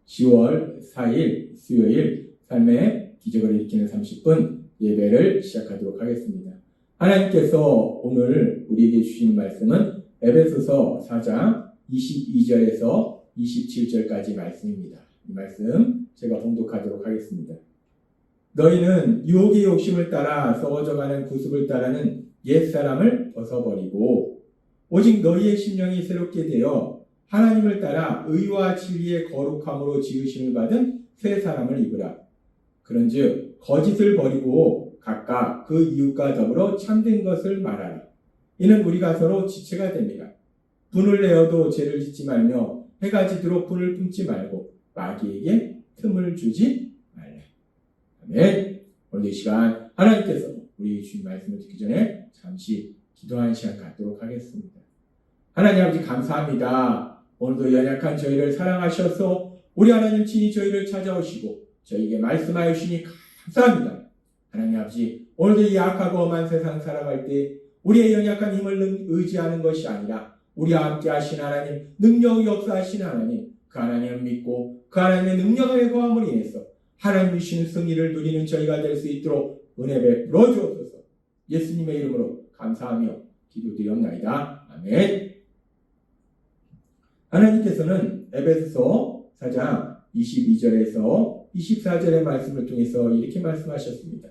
10월 4일 수요일 삶의 기적을 일으키는 30분 예배를 시작하도록 하겠습니다. 하나님께서 오늘 우리에게 주신 말씀은 에베소서 4장 22절에서 27절까지 말씀입니다. 이 말씀 제가 봉독하도록 하겠습니다. 너희는 유혹의 욕심을 따라 썩어져가는 구습을 따르는 옛사람을 벗어버리고 오직 너희의 심령이 새롭게 되어 하나님을 따라 의와 진리의 거룩함으로 지으심을 받은 새 사람을 입으라. 그런즉 거짓을 버리고 각각 그 이웃과 더불어 참된 것을 말하라. 이는 우리가 서로 지체가 됩니다. 분을 내어도 죄를 짓지 말며 해가 지도록 분을 품지 말고 마귀에게 틈을 주지 말라. 아멘. 오늘 이 시간 하나님께서 우리 주신 말씀을 듣기 전에 잠시 기도하는 시간 갖도록 하겠습니다. 하나님 아버지 감사합니다. 오늘도 연약한 저희를 사랑하셔서 우리 하나님 친히 저희를 찾아오시고 저희에게 말씀하여 주시니 감사합니다. 하나님 아버지 오늘도 이 악하고 험한 세상 살아갈 때 우리의 연약한 힘을 의지하는 것이 아니라 우리와 함께 하신 하나님, 능력 역사하신 하나님, 그 하나님을 믿고 그 하나님의 능력의 거함으로 인해서 하나님이 주시는 승리를 누리는 저희가 될 수 있도록 은혜 베풀어 주옵소서. 예수님의 이름으로 감사하며 기도드렸나이다. 아멘. 하나님께서는 에베소서 4장 22절에서 24절의 말씀을 통해서 이렇게 말씀하셨습니다.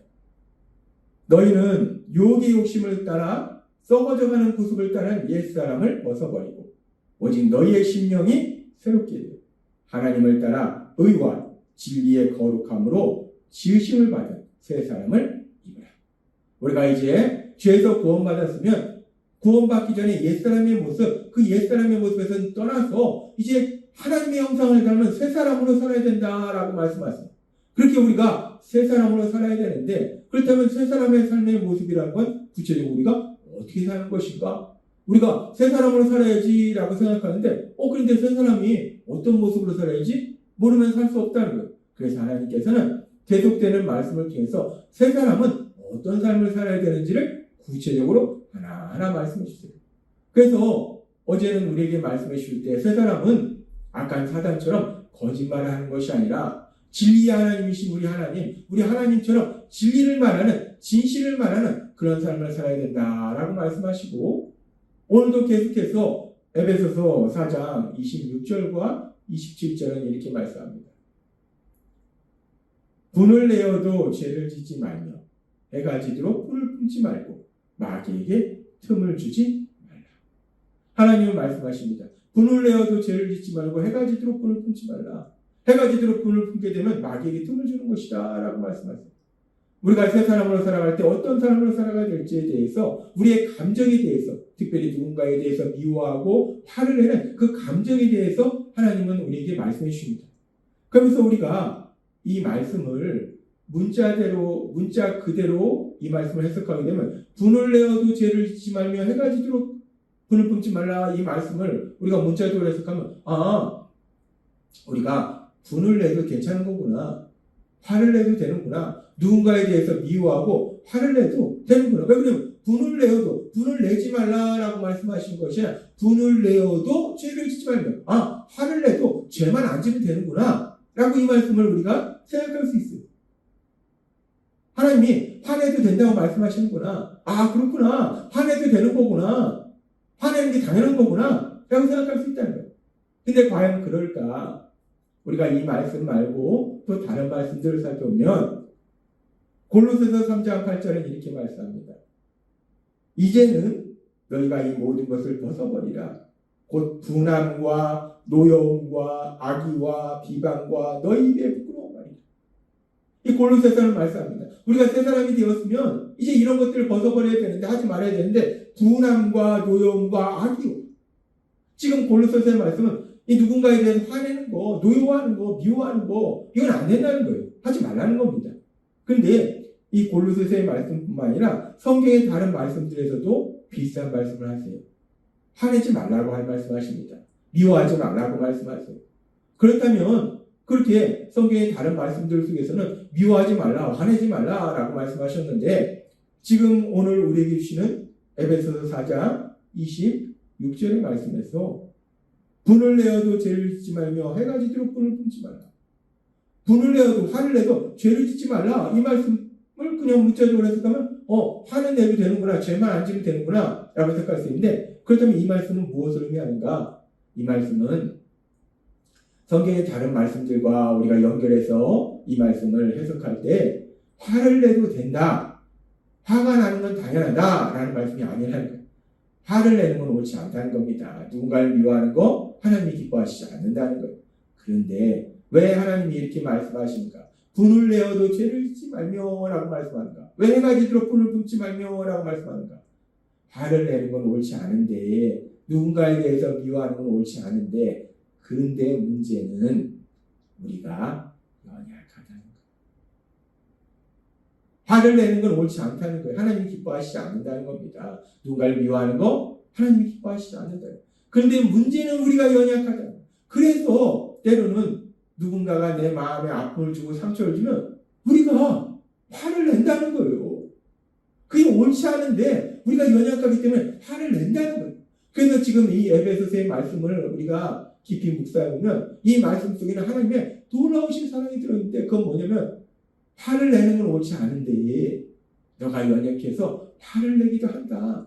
너희는 유혹의 욕심을 따라 썩어져가는 구습을 따른 옛사람을 벗어버리고 오직 너희의 심령이 새롭게 되어 하나님을 따라 의와 진리의 거룩함으로 지으심을 받은 새 사람을 입으라. 우리가 이제 죄에서 구원받았으면 구원받기 전에 옛사람의 모습, 그 옛사람의 모습에서 떠나서 이제 하나님의 형상을 닮은 새 사람으로 살아야 된다라고 말씀하셨습니다. 그렇게 우리가 새 사람으로 살아야 되는데 그렇다면 새 사람의 삶의 모습이라는 건 구체적으로 우리가 어떻게 사는 것인가? 우리가 새 사람으로 살아야지라고 생각하는데 그런데 새 사람이 어떤 모습으로 살아야지 모르면 살 수 없다는 거예요. 그래서 하나님께서는 계속되는 말씀을 통해서 새 사람은 어떤 삶을 살아야 되는지를 구체적으로 하나하나 말씀해 주세요. 그래서 어제는 우리에게 말씀해 주실 때 새 사람은 악한 사단처럼 거짓말을 하는 것이 아니라 진리의 하나님이신 우리 하나님처럼 진리를 말하는, 진실을 말하는 그런 삶을 살아야 된다라고 말씀하시고 오늘도 계속해서 에베소서 4장 26절과 27절은 이렇게 말씀합니다. 분을 내어도 죄를 짓지 말며 해가 지도록 불을 품지 말고 마귀에게 틈을 주지 말라. 하나님은 말씀하십니다. 분을 내어도 죄를 짓지 말고 해가 지도록 불을 품지 말라. 해가 지도록 불을 품게 되면 마귀에게 틈을 주는 것이다 라고 말씀하세요. 우리가 새 사람으로 살아갈 때 어떤 사람으로 살아가야 될지에 대해서 우리의 감정에 대해서 특별히 누군가에 대해서 미워하고 화를 내는 그 감정에 대해서 하나님은 우리에게 말씀해 주십니다. 그러면서 우리가 이 말씀을 문자 그대로 이 말씀을 해석하게 되면 분을 내어도 죄를 짓지 말며 해가 지도록 분을 품지 말라 이 말씀을 우리가 문자적으로 해석하면 우리가 분을 내도 괜찮은 거구나. 화를 내도 되는구나. 누군가에 대해서 미워하고 화를 내도 되는구나. 왜 그러냐면 분을 내지 말라라고 말씀하신 것이 아니라 분을 내어도 죄를 짓지 말며 화를 내도 죄만 안 지면 되는구나 라고 이 말씀을 우리가 생각할 수 있어요. 하나님이 화내도 된다고 말씀하시는구나. 그렇구나. 화내도 되는 거구나. 화내는 게 당연한 거구나 라고 생각할 수 있다는 거예요. 근데 과연 그럴까? 우리가 이 말씀 말고 또 다른 말씀들을 살펴보면 골로새서 3장 8절은 이렇게 말씀합니다. 이제는 너희가 이 모든 것을 벗어버리라. 곧 분함과 노여움과 악의와 비방과 너희 입에 부끄러운 말이다. 이 골로새서는 말씀합니다. 우리가 새 사람이 되었으면 이제 이런 것들을 벗어버려야 되는데 하지 말아야 되는데 분함과 노여움과 악의 지금 골로새서의 말씀은 이 누군가에 대해서 화내는 거, 노여워하는 거, 미워하는 거 이건 안 된다는 거예요. 하지 말라는 겁니다. 그런데 이 골로새서의 말씀뿐만 아니라 성경의 다른 말씀들에서도 비슷한 말씀을 하세요. 화내지 말라고 할 말씀하십니다. 미워하지 말라고 말씀하세요. 그렇다면 그렇게 성경의 다른 말씀들 속에서는 미워하지 말라, 화내지 말라라고 말씀하셨는데 지금 오늘 우리에게 주시는 에베소서 4장 26절의 말씀에서 분을 내어도 죄를 짓지 말며 해가 지도록 분을 품지 말라. 분을 내어도 화를 내도 죄를 짓지 말라. 이 말씀을 그냥 문자적으로 해석하면 화는 내도 되는구나. 죄만 안 지면 되는구나. 라고 생각할 수 있는데 그렇다면 이 말씀은 무엇을 의미하는가? 이 말씀은 성경의 다른 말씀들과 우리가 연결해서 이 말씀을 해석할 때 화를 내도 된다. 화가 나는 건 당연하다. 라는 말씀이 아니라는 거예요. 화를 내는 건 옳지 않다는 겁니다. 누군가를 미워하는 거 하나님이 기뻐하시지 않는다는 거예요. 그런데 왜 하나님이 이렇게 말씀하십니까? 분을 내어도 죄를 짓지 말며라고 말씀하는가? 왜 해가 지도록 분을 품지 말며라고 말씀하는가? 화를 내는 건 옳지 않은데 누군가에 대해서 미워하는 건 옳지 않은데 그런데 문제는 우리가 연약하다는 거예요. 화를 내는 건 옳지 않다는 거예요. 하나님이 기뻐하시지 않는다는 겁니다. 누군가를 미워하는 거 하나님이 기뻐하시지 않는다. 그런데 문제는 우리가 연약하다. 그래서 때로는 누군가가 내 마음에 아픔을 주고 상처를 주면 우리가 화를 낸다는 거예요. 그게 옳지 않은데 우리가 연약하기 때문에 화를 낸다는 거예요. 그래서 지금 이 에베소서의 말씀을 우리가 깊이 묵상해보면 이 말씀 속에는 하나님의 놀라우신 사랑이 들어있는데 그건 뭐냐면 화를 내는 건 옳지 않은데 너가 연약해서 화를 내기도 한다.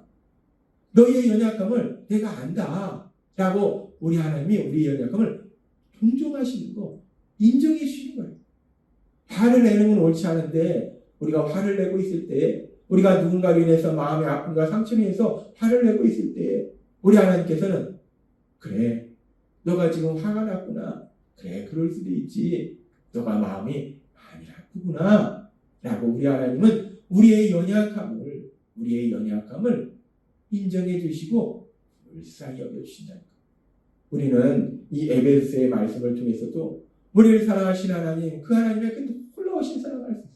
너희의 연약함을 내가 안다. 라고 우리 하나님이 우리의 연약함을 존중하시는 거, 인정해 주시는 거예요. 화를 내는 건 옳지 않은데 우리가 화를 내고 있을 때 우리가 누군가로 인해서 마음의 아픔과 상처로 인해서 화를 내고 있을 때 우리 하나님께서는 그래 너가 지금 화가 났구나. 그래 그럴 수도 있지. 너가 마음이 많이 아프구나. 라고 우리 하나님은 우리의 연약함을 인정해 주시고 불쌍히 여겨주신다는 거예요. 우리는 이 에베소서의 말씀을 통해서도 우리를 사랑하신 하나님, 그 하나님의 그 놀라우신 사랑을 알 수 있어요.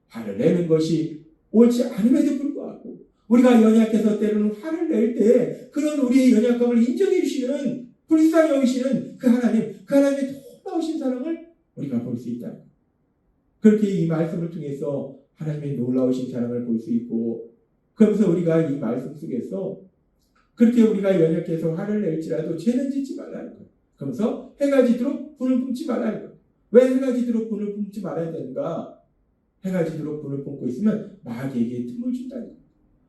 화를 내는 것이 옳지 않음에도 불구하고 우리가 연약해서 때로는 화를 낼 때 그런 우리의 연약함을 인정해 주시는 불쌍히 여기시는 그 하나님의 놀라우신 사랑을 우리가 볼 수 있다. 그렇게 이 말씀을 통해서 하나님의 놀라우신 사랑을 볼 수 있고 그러면서 우리가 이 말씀 속에서 그렇게 우리가 연약해서 화를 낼지라도 죄는 짓지 말라는 거예요. 그러면서 해가 지도록 분을 품지 말라는 거예요. 왜 해가 지도록 분을 품지 말아야 되는가? 해가 지도록 분을 품고 있으면 마귀에게 틈을 준다는 거예요.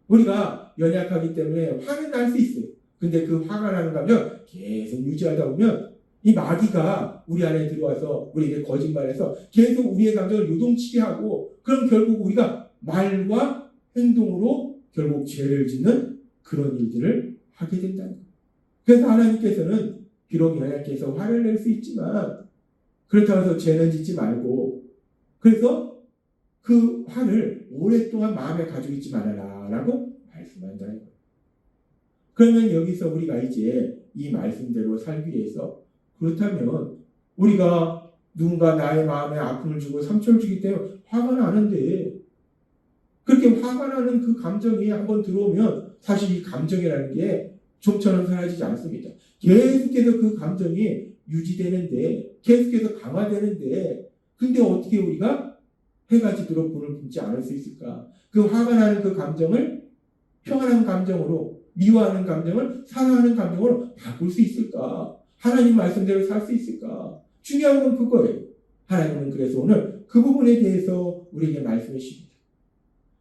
우리가 연약하기 때문에 화는 날 수 있어요. 근데 그 화가 나는 감정 계속 유지하다 보면 이 마귀가 우리 안에 들어와서 우리에게 거짓말해서 계속 우리의 감정을 요동치게 하고 그럼 결국 우리가 말과 행동으로 결국 죄를 짓는 그런 일들을 하게 된다는 거예요. 그래서 하나님께서는 비록 연약해서 화를 낼 수 있지만 그렇다고 해서 죄는 짓지 말고 그래서 그 화를 오랫동안 마음에 가지고 있지 말아라 라고 말씀한다는 거예요. 그러면 여기서 우리가 이제 이 말씀대로 살기 위해서 그렇다면 우리가 누군가 나의 마음에 아픔을 주고 상처를 주기 때문에 화가 나는데 그렇게 화가 나는 그 감정이 한번 들어오면 사실 이 감정이라는 게 좀처럼 사라지지 않습니다. 계속해서 그 감정이 유지되는데 계속해서 강화되는데 근데 어떻게 우리가 해가 지도록 분을 품지 않을 수 있을까? 그 화가 나는 그 감정을 평안한 감정으로 미워하는 감정을 사랑하는 감정으로 바꿀 수 있을까? 하나님 말씀대로 살 수 있을까? 중요한 건 그거예요. 하나님은 그래서 오늘 그 부분에 대해서 우리에게 말씀해 주십니다.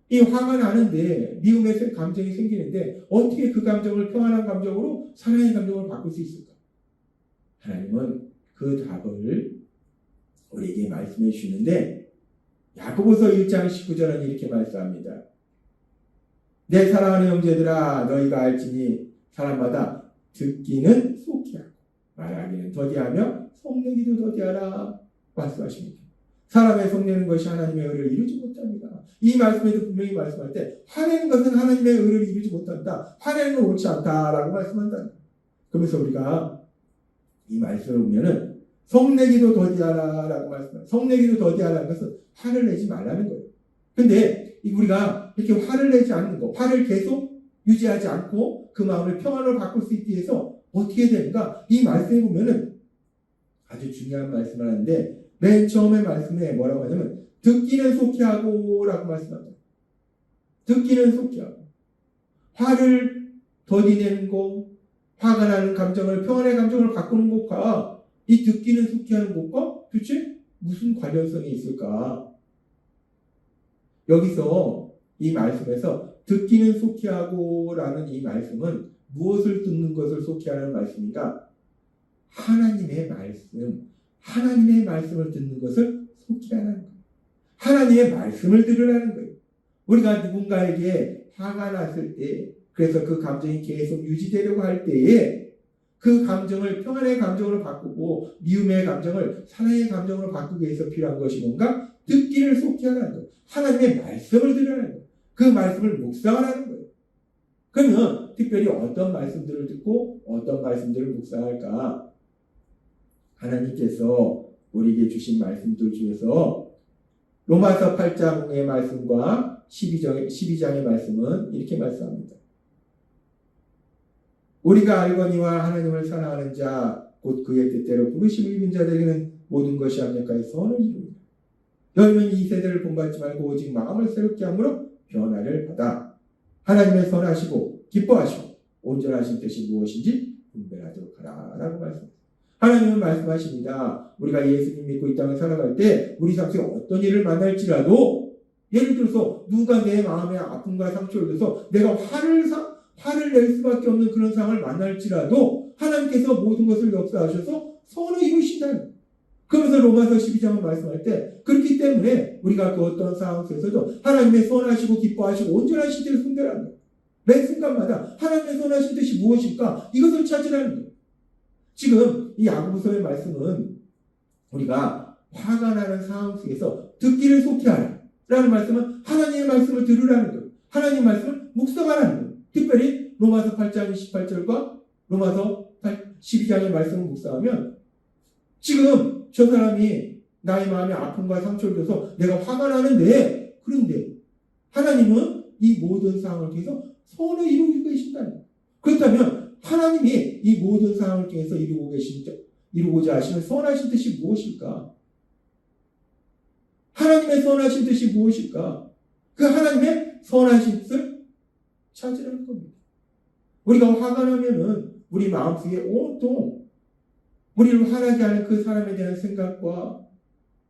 이 화가 나는데 미움의 감정이 생기는데 어떻게 그 감정을 평안한 감정으로 사랑의 감정으로 바꿀 수 있을까? 하나님은 그 답을 우리에게 말씀해 주시는데 야고보서 1장 19절은 이렇게 말씀합니다. 내 사랑하는 형제들아 너희가 알지니 사람마다 듣기는 속히하고 말하기는 더디하며 속내기도 더디하라 말씀하십니다. 사람의 속내는 것이 하나님의 의를 이루지 못합니다. 이 말씀에도 분명히 말씀할 때 화내는 것은 하나님의 의를 이루지 못한다. 화내는 건 옳지 않다라고 말씀한다. 그러면서 우리가 이 말씀을 보면은 속내기도 더디하라라고 말씀합니다. 속내기도 더디하라는 것은 화를 내지 말라는 거예요. 근데 우리가 이렇게 화를 내지 않는 거, 화를 계속 유지하지 않고 그 마음을 평안으로 바꿀 수 있기 위해서 어떻게 되는가? 이 말씀에 보면은 아주 중요한 말씀을 하는데 맨 처음에 말씀에 뭐라고 하냐면 듣기는 속히 하고 라고 말씀합니다. 듣기는 속히 하고 화를 더디내는 거 화가 나는 감정을 평안의 감정을 바꾸는 것과 이 듣기는 속히 하는 것과 도대체 무슨 관련성이 있을까? 여기서 이 말씀에서 듣기는 속히 하고라는 이 말씀은 무엇을 듣는 것을 속히 하는 말씀인가? 하나님의 말씀을 듣는 것을 속히 하는 거예요. 하나님의 말씀을 들으라는 거예요. 우리가 누군가에게 화가 났을 때, 그래서 그 감정이 계속 유지되려고 할 때에 그 감정을 평안의 감정으로 바꾸고 미움의 감정을 사랑의 감정으로 바꾸기 위해서 필요한 것이 뭔가? 듣기를 속히 하라는 거예요. 하나님의 말씀을 들으라는 거예요. 그 말씀을 묵상하라는 거예요. 그러면 특별히 어떤 말씀들을 듣고 어떤 말씀들을 묵상할까? 하나님께서 우리에게 주신 말씀들 중에서 로마서 8장의 말씀과 12장의 말씀은 이렇게 말씀합니다. 우리가 알거니와 하나님을 사랑하는 자 곧 그의 뜻대로 부르심을 입은 자들에게는 모든 것이 합력하여 선을 이룹니다. 너희는 이 세대를 본받지 말고 오직 마음을 새롭게 함으로 변화를 받아 하나님의 선하시고 기뻐하시고 온전하신 뜻이 무엇인지 분별하도록 하라 라고 말씀합니다. 하나님은 말씀하십니다. 우리가 예수님 믿고 이 땅을 살아갈 때 우리 삶 속에 어떤 일을 만날지라도 예를 들어서 누가 내 마음의 아픔과 상처를 줘서 내가 화를 낼 수밖에 없는 그런 상황을 만날지라도 하나님께서 모든 것을 역사하셔서 선을 이루신다는, 그러면서 로마서 12장을 말씀할 때 그렇기 때문에 우리가 그 어떤 상황 속에서도 하나님의 선하시고 기뻐하시고 온전하신 뜻을 분별하는 거예요. 매 순간마다 하나님의 선하신 뜻이 무엇일까? 이것을 찾으라는 거예요. 지금 이 야고보서의 말씀은 우리가 화가 나는 상황 속에서 듣기를 속히 하라 라는 말씀은 하나님의 말씀을 들으라는 거예요. 하나님의 말씀을 묵상하라는 거예요. 특별히 로마서 8장 28절과 로마서 12장의 말씀을 묵상하면 지금 저 사람이 나의 마음에 아픔과 상처를 줘서 내가 화가 나는데, 그런데 하나님은 이 모든 상황을 통해서 선을 이루고 계신다는 거예요. 그렇다면 하나님이 이 모든 상황을 통해서 이루고자 하시는 선하신 뜻이 무엇일까? 하나님의 선하신 뜻이 무엇일까? 그 하나님의 선하신 뜻을 찾으라는 겁니다. 우리가 화가 나면은 우리 마음속에 온통 우리를 화나게 하는 그 사람에 대한 생각과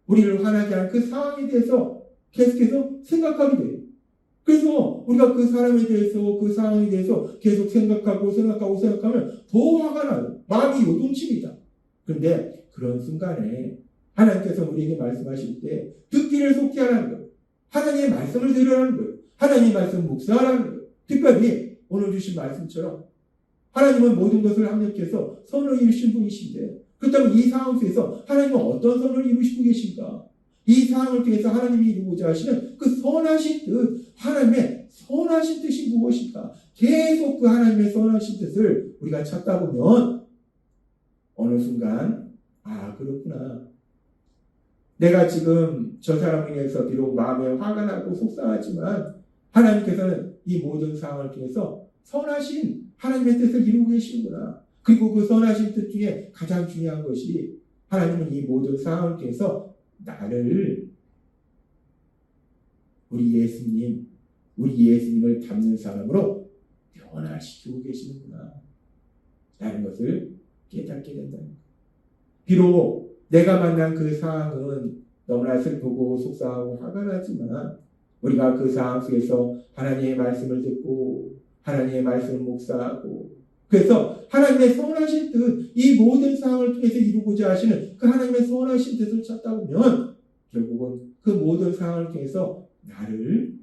우리를 화나게 하는 그 상황에 대해서 계속해서 생각하게 돼요. 그래서 우리가 그 사람에 대해서 그 상황에 대해서 계속 생각하면 더 화가 나요. 마음이 요동칩니다. 그런데 그런 순간에 하나님께서 우리에게 말씀하실 때 듣기를 속히 하라는 거예요. 하나님의 말씀을 들으라는 거예요. 하나님의 말씀을 묵상하라는 거예요. 특별히 오늘 주신 말씀처럼 하나님은 모든 것을 합력해서 선을 이루신 분이신데, 그렇다면 이 상황 속에서 하나님은 어떤 선을 이루시고 계신가? 이 상황을 통해서 하나님이 이루고자 하시는 그 선하신 뜻, 하나님의 선하신 뜻이 무엇일까? 계속 그 하나님의 선하신 뜻을 우리가 찾다 보면 어느 순간 그렇구나. 내가 지금 저 사람에 대해서 비록 마음에 화가 나고 속상하지만 하나님께서는 이 모든 상황을 통해서 선하신 하나님의 뜻을 이루고 계시는구나. 그리고 그 선하신 뜻 중에 가장 중요한 것이 하나님은 이 모든 상황을 통해서 나를 우리 예수님을 닮는 사람으로 변화시키고 계시는구나 라는 것을 깨닫게 된다는 거예요. 비록 내가 만난 그 상황은 너무나 슬프고 속상하고 화가 나지만 우리가 그 상황 속에서 하나님의 말씀을 듣고 하나님의 말씀을 묵상하고, 그래서 하나님의 선하신 뜻, 이 모든 상황을 통해서 이루고자 하시는 그 하나님의 선하신 뜻을 찾다 보면 결국은 그 모든 상황을 통해서 나를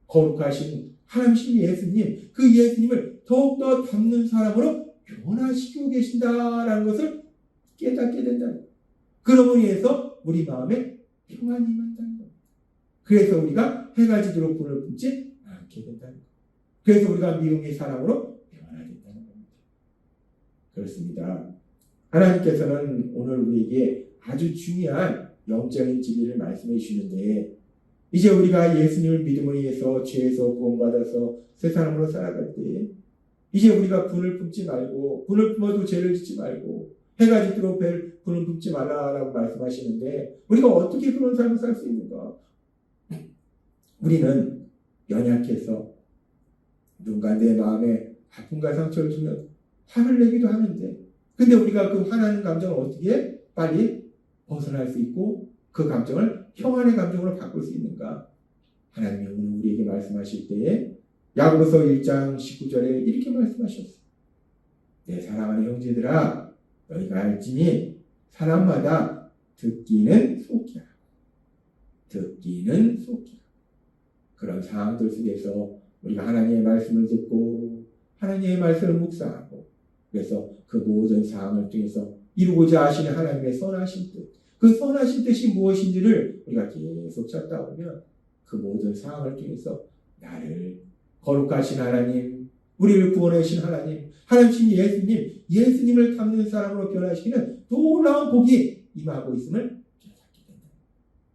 거룩하신 하나님이신 예수님, 그 예수님을 더욱더 닮는 사람으로 변화시키고 계신다라는 것을 깨닫게 된다는 거예요. 그러므로 인해서 우리 마음에 평안이 임한다는 겁니다. 그래서 우리가 해가 지도록 불을 품지 않게 된다는 거예요. 그래서 우리가 미움의 사랑으로 변화된다는 겁니다. 그렇습니다. 하나님께서는 오늘 우리에게 아주 중요한 영적인 진리를 말씀해 주시는데, 이제 우리가 예수님을 믿음으로 인해서 죄에서 구원받아서 새 사람으로 살아갈 때 이제 우리가 분을 품지 말고, 분을 품어도 죄를 짓지 말고 해가 지도록 분을 품지 말라라고 말씀하시는데, 우리가 어떻게 그런 삶을 살 수 있는가? 우리는 연약해서 누군가 내 마음에 아픔과 상처를 주면 화를 내기도 하는데, 근데 우리가 그 화나는 감정을 어떻게 빨리 벗어날 수 있고 그 감정을 평안의 감정으로 바꿀 수 있는가? 하나님이 오늘 우리에게 말씀하실 때에 야고보서 1장 19절에 이렇게 말씀하셨어요. 내 사랑하는 형제들아, 너희가 알지니 사람마다 듣기는 속이라. 듣기는 속이라. 그런 상황들 속에서 우리가 하나님의 말씀을 듣고 하나님의 말씀을 묵상하고 그래서 그 모든 상황을 통해서 이루고자 하시는 하나님의 선하신 뜻, 그 선하신 뜻이 무엇인지를 우리가 계속 찾다 보면 그 모든 상황을 통해서 나를 거룩하신 하나님, 우리를 구원하신 하나님, 하나님 예수님을 닮는 사람으로 변화시키는 놀라운 복이 임하고 있음을 깨닫게 된다.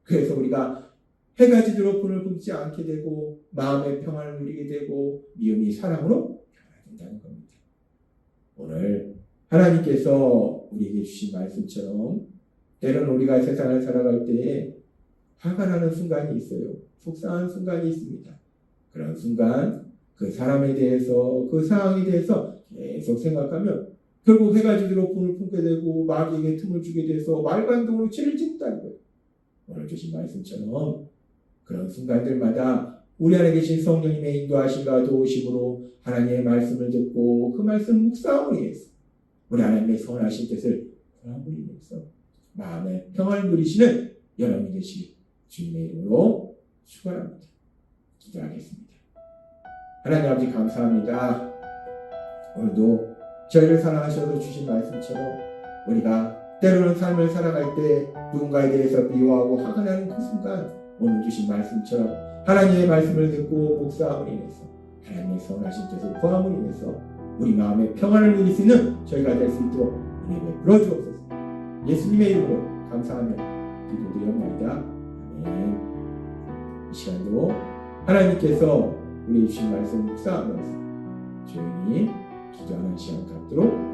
그래서 우리가 해가 지도록 불을 뿜지 않게 되고 마음의 평안을 누리게 되고 미움이 사랑으로 변화된다는 겁니다. 오늘 하나님께서 우리에게 주신 말씀처럼 때로는 우리가 세상을 살아갈 때에 화가 나는 순간이 있어요. 속상한 순간이 있습니다. 그런 순간 그 사람에 대해서 그 상황에 대해서 계속 생각하면 결국 해가 지도록 불을 품게 되고 마귀에게 틈을 주게 돼서 말관동으로 죄를 짓다는 거예요. 오늘 주신 말씀처럼 그런 순간들마다 우리 안에 계신 성령님의 인도하심과 도우심으로 하나님의 말씀을 듣고 그 말씀 묵상을 위해서 우리 하나님의 선하신 뜻을 구함으로 인해서 마음의 평안을 누리시는 여러분이 되시길 주님의 이름으로 축원합니다. 기도하겠습니다. 하나님 아버지 감사합니다. 오늘도 저희를 사랑하셔서 주신 말씀처럼 우리가 때로는 삶을 살아갈 때 누군가에 대해서 미워하고 화가 나는 그 순간 오늘 주신 말씀처럼 하나님의 말씀을 듣고 묵상함으로 인해서 하나님의 선하신 뜻을 구함으로 인해서 우리 마음의 평안을 누릴 수 있는 저희가 될 수 있도록 은혜 베풀어 주옵소서. 예수님의 이름으로 감사하며 기도드리옵나이다. 아멘. 이 시간도 하나님께서 우리 주신 말씀 묵상하면서 조용히 기도하는 시간 갖도록